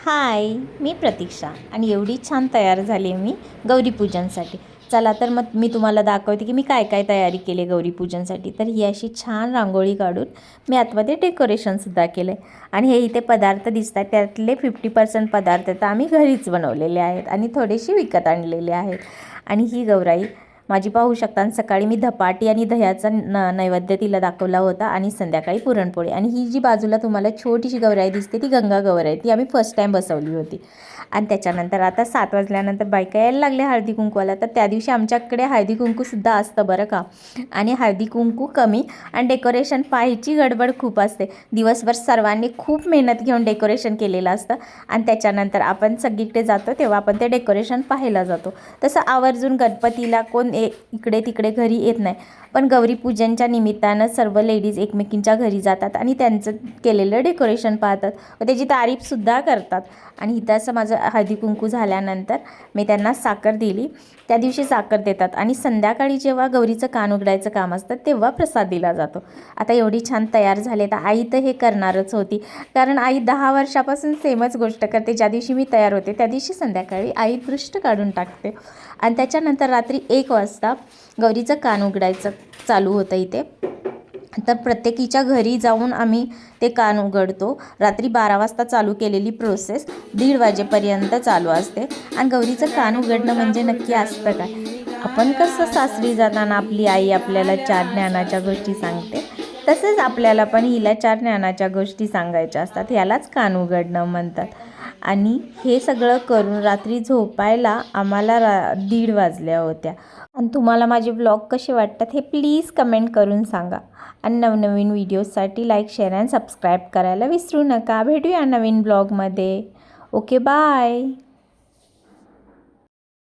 हाय, मी प्रतीक्षा आणि एवढी छान तयार झाली मी गौरीपूजनसाठी. चला तर मग मी तुम्हाला दाखवते की मी काय काय तयारी केली गौरीपूजनसाठी. तर ही अशी छान रांगोळी काढून मी आतमध्ये डेकोरेशनसुद्धा केलं आहे. आणि हे इथे पदार्थ दिसतात त्यातले 50% पदार्थ तर आम्ही घरीच बनवलेले आहेत आणि थोडेसे विकत आणलेले आहेत. आणि ही गौराई माझी पाहू शकता. आणि सकाळी मी धपाटी आणि दह्याचा नैवेद्य तिला दाखवला होता आणि संध्याकाळी पुरणपोळी. आणि ही जी बाजूला तुम्हाला छोटीशी गौराई दिसते ती गंगा गौर आहे. ती आम्ही फर्स्ट टाईम बसवली होती. आणि त्याच्यानंतर आता 7 वाजल्यानंतर बायका यायला लागल्या हळदी कुंकवाला. तर त्या दिवशी आमच्याकडे हळदी कुंकूसुद्धा असतं बरं का. आणि हळदी कुंकू कमी आणि डेकोरेशन पाहायची गडबड खूप असते. दिवसभर सर्वांनी खूप मेहनत घेऊन डेकोरेशन केलेलं असतं आणि त्याच्यानंतर आपण सगळीकडे जातो तेव्हा आपण ते डेकोरेशन पाहायला जातो. तसं आवर्जून गणपतीला कोण इकडे तिकडे घरी येत नाही. पण गौरीपूजनच्या निमित्तानं सर्व लेडीज एकमेकींच्या घरी जातात आणि त्यांचं केलेलं डेकोरेशन पाहतात व त्याची तारीफसुद्धा करतात. आणि इथं असं माझं हळदी कुंकू झाल्यानंतर मी त्यांना साखर दिली. त्या दिवशी साखर देतात आणि संध्याकाळी जेव्हा गौरीचं कान उघडायचं काम असतं तेव्हा प्रसाद दिला जातो. आता एवढी छान तयार झाले तर आई तर हे करणारच होती, कारण आई 10 वर्षापासून सेमच गोष्ट करते. ज्या दिवशी मी तयार होते त्या दिवशी संध्याकाळी आई दृष्ट काढून टाकते. आणि त्याच्यानंतर रात्री 1 वाजता गौरीचं कान उघडायचं चालू होतं इथे. तर प्रत्येकीच्या घरी जाऊन आम्ही ते कान उघडतो. रात्री 12 वाजता चालू केलेली प्रोसेस 1:30 वाजेपर्यंत चालू असते. आणि गौरीचं कान उघडणं म्हणजे नक्की असतं काय. आपण कसं सासरी जाताना आपली आई आपल्याला 4 ज्ञानाच्या गोष्टी सांगते, तसेच आपल्याला पण हिला 4 ज्ञानाच्या गोष्टी सांगायच्या असतात. ह्यालाच कान उघडणं म्हणतात. आणि हे सगळं करून रात्री झोपायला आम्हाला 1:30 वाजल्या होत्या. आणि तुम्हाला माझे व्लॉग कसे वाटतात हे प्लीज कमेंट करून सांगा. आणि नवनवीन व्हिडिओजसाठी लाईक, शेअर आणि सबस्क्राईब करायला विसरू नका. भेटूया नवीन ब्लॉगमध्ये. Okay, bye.